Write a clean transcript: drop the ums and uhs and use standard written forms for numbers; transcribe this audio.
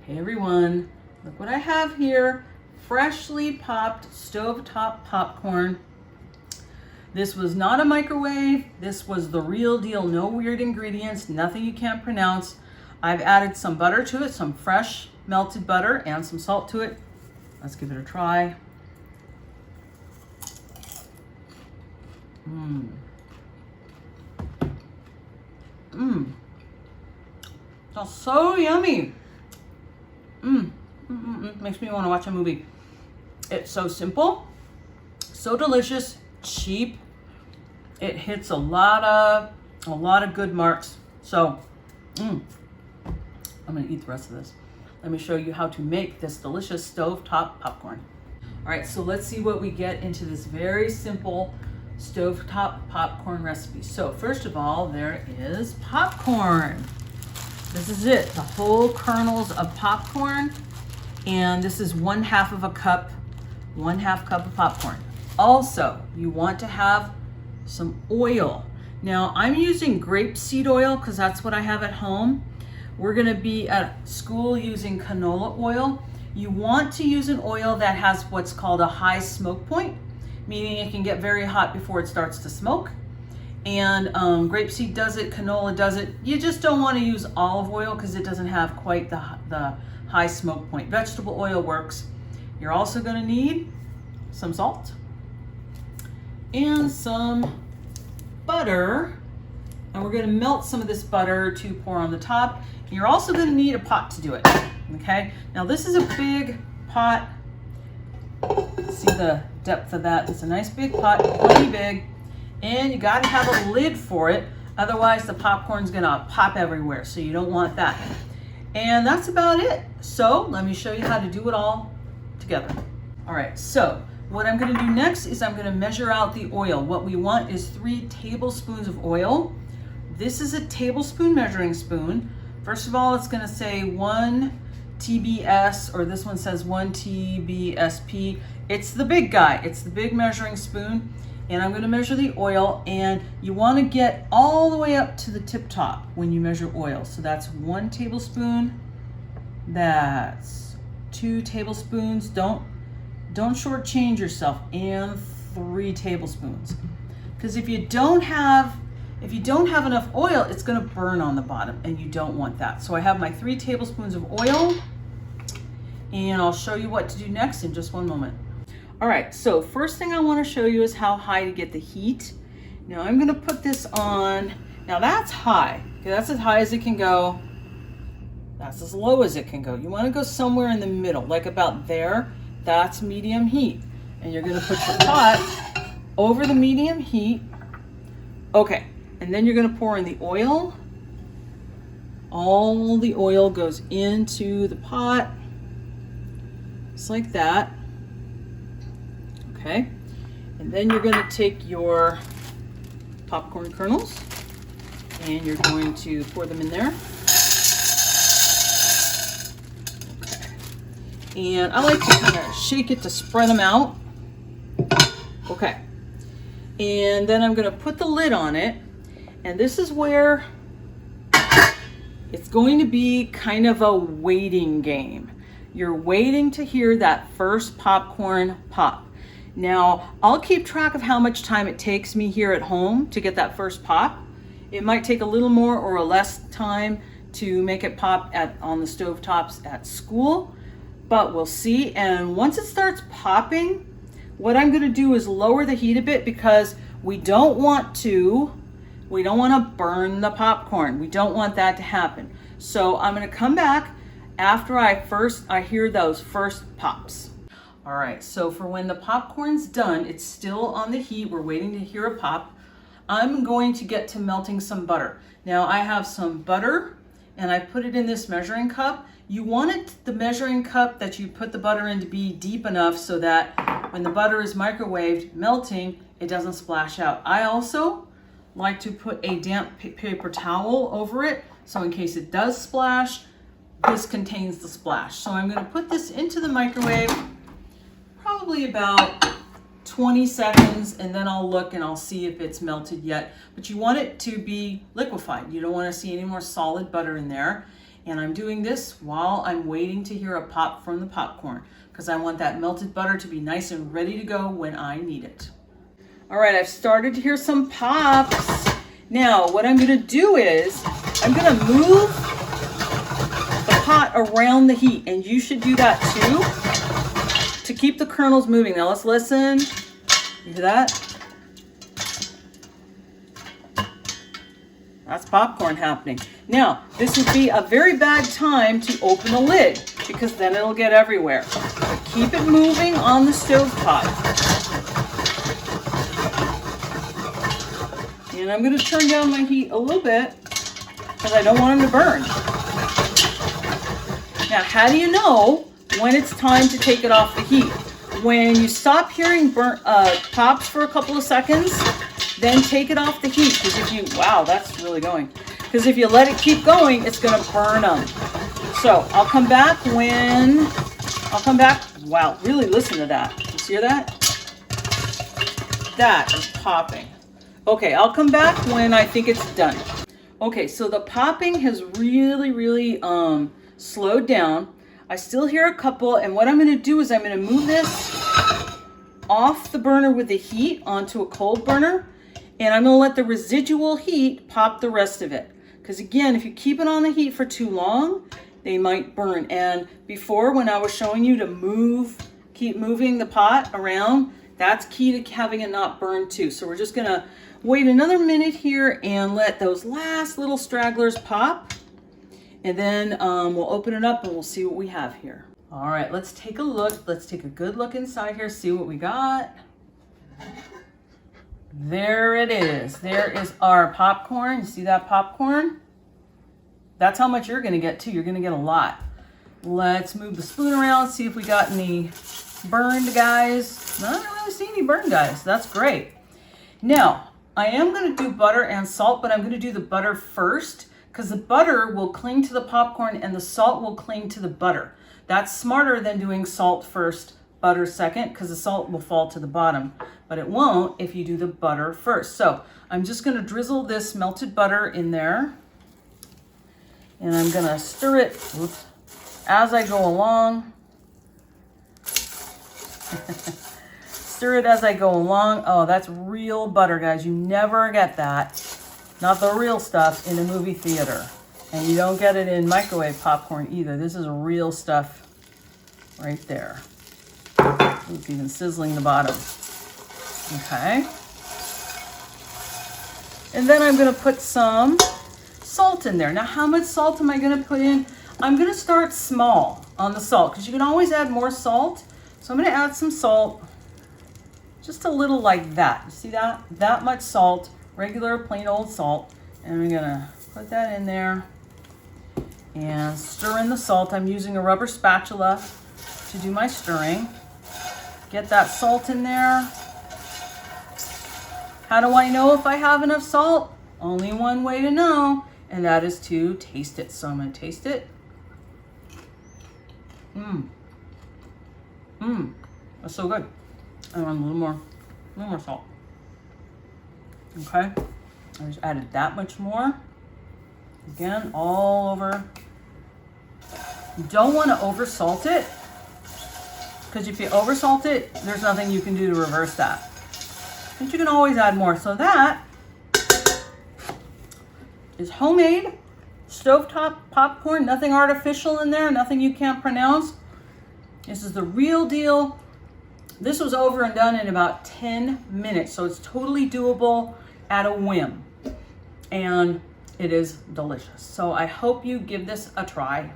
Hey everyone, look what I have here. Freshly popped stovetop popcorn. This was not a microwave. This was the real deal. No weird ingredients, nothing you can't pronounce. I've added some butter to it, some fresh melted butter and some salt to it. Let's give it a try. That's so yummy. Makes me want to watch a movie. It's so simple, so delicious, cheap. It hits a lot of good marks. So, I'm gonna eat the rest of this. Let me show you how to make this delicious stovetop popcorn. All right, so let's see what we get into this very simple stovetop popcorn recipe. So first of all, there is popcorn. This is it, the whole kernels of popcorn. And this is 1/2 cup, 1/2 cup of popcorn. Also, you want to have some oil. Now I'm using grapeseed oil because that's what I have at home. We're gonna be at school using canola oil. You want to use an oil that has what's called a high smoke point, meaning it can get very hot before it starts to smoke. And grapeseed does it, canola does it. You just don't want to use olive oil because it doesn't have quite the high smoke point. Vegetable oil works. You're also going to need some salt and some butter. And we're going to melt some of this butter to pour on the top. And you're also going to need a pot to do it. Okay, now this is a big pot. See the depth of that? It's a nice big pot, plenty big. And you got to have a lid for it, otherwise the popcorn's gonna pop everywhere, so you don't want that. And that's about it. So let me show you how to do it all together. All right, so what I'm gonna do next is I'm gonna measure out the oil. What we want is 3 tablespoons of oil. This is a tablespoon measuring spoon. First of all, it's gonna say 1 TBS, or this one says 1 TBSP. It's the big guy, it's the big measuring spoon. And I'm going to measure the oil, and you want to get all the way up to the tip top when you measure oil. So that's 1 tablespoon. That's 2 tablespoons. Don't shortchange yourself. And 3 tablespoons. Because if you don't have enough oil, it's going to burn on the bottom, and you don't want that. So I have my 3 tablespoons of oil, and I'll show you what to do next in just one moment. All right, so first thing I want to show you is how high to get the heat. Now I'm going to put this on. Now that's high. Okay, that's as high as it can go. That's as low as it can go. You want to go somewhere in the middle, like about there. That's medium heat. And you're going to put your pot over the medium heat. Okay, and then you're going to pour in the oil. All the oil goes into the pot, just like that. Okay, and then you're going to take your popcorn kernels and you're going to pour them in there. Okay, and I like to kind of shake it to spread them out. Okay, and then I'm going to put the lid on it, and this is where it's going to be kind of a waiting game. You're waiting to hear that first popcorn pop. Now, I'll keep track of how much time it takes me here at home to get that first pop. It might take a little more or a less time to make it pop on the stovetops at school, but we'll see. And once it starts popping, what I'm going to do is lower the heat a bit because we don't want to burn the popcorn. We don't want that to happen. So I'm going to come back after I hear those first pops. All right, so for when the popcorn's done, it's still on the heat. We're waiting to hear a pop. I'm going to get to melting some butter. Now I have some butter and I put it in this measuring cup. You want the measuring cup that you put the butter in to be deep enough so that when the butter is microwaved, melting, it doesn't splash out. I also like to put a damp paper towel over it, so in case it does splash, this contains the splash. So I'm going to put this into the microwave, probably about 20 seconds, and then I'll look and I'll see if it's melted yet. But you want it to be liquefied. You don't want to see any more solid butter in there. And I'm doing this while I'm waiting to hear a pop from the popcorn, because I want that melted butter to be nice and ready to go when I need it. All right, I've started to hear some pops. Now, what I'm gonna do is, I'm gonna move the pot around the heat, and you should do that too, to keep the kernels moving. Now let's listen. You hear that? That's popcorn happening. Now, this would be a very bad time to open the lid, because then it'll get everywhere. But keep it moving on the stove top. And I'm going to turn down my heat a little bit, because I don't want them to burn. Now, how do you know when it's time to take it off the heat? When you stop hearing pops for a couple of seconds, then take it off the heat, because if you, wow, that's really going. Because if you let it keep going, it's going to burn them. So I'll come back when, wow, really listen to that. You hear that? That is popping. Okay, I'll come back when I think it's done. Okay, so the popping has really slowed down. I still hear a couple, and what I'm going to do is I'm going to move this off the burner with the heat onto a cold burner, and I'm going to let the residual heat pop the rest of it. Because again, if you keep it on the heat for too long, they might burn. And before, when I was showing you to keep moving the pot around, that's key to having it not burn too. So we're just going to wait another minute here and let those last little stragglers pop. And then we'll open it up and we'll see what we have here. All right, let's take a look. Let's take a good look inside here, see what we got. There it is. There is our popcorn. You see that popcorn? That's how much you're going to get too. You're going to get a lot. Let's move the spoon around, see if we got any burned guys. I don't really see any burned guys. That's great. Now, I am going to do butter and salt, but I'm going to do the butter first, because the butter will cling to the popcorn and the salt will cling to the butter. That's smarter than doing salt first, butter second, because the salt will fall to the bottom, but it won't if you do the butter first. So I'm just going to drizzle this melted butter in there, and I'm going to stir it as I go along. Stir it as I go along. Oh, that's real butter, guys. You never get that. Not the real stuff in a movie theater. And you don't get it in microwave popcorn either. This is real stuff right there. It's even sizzling the bottom. Okay. And then I'm going to put some salt in there. Now, how much salt am I going to put in? I'm going to start small on the salt, because you can always add more salt. So I'm going to add some salt, just a little like that. You see that? That much salt, regular plain old salt. And I'm going to put that in there and stir in the salt. I'm using a rubber spatula to do my stirring. Get that salt in there. How do I know if I have enough salt? Only one way to know, and that is to taste it. So I'm going to taste it. That's so good. I want a little more salt. Okay, I just added that much more. Again, all over. You don't want to over salt it, because if you over salt it, there's nothing you can do to reverse that. But you can always add more. So that is homemade stovetop popcorn, nothing artificial in there, nothing you can't pronounce. This is the real deal. This was over and done in about 10 minutes, so it's totally doable at a whim. And it is delicious. So I hope you give this a try.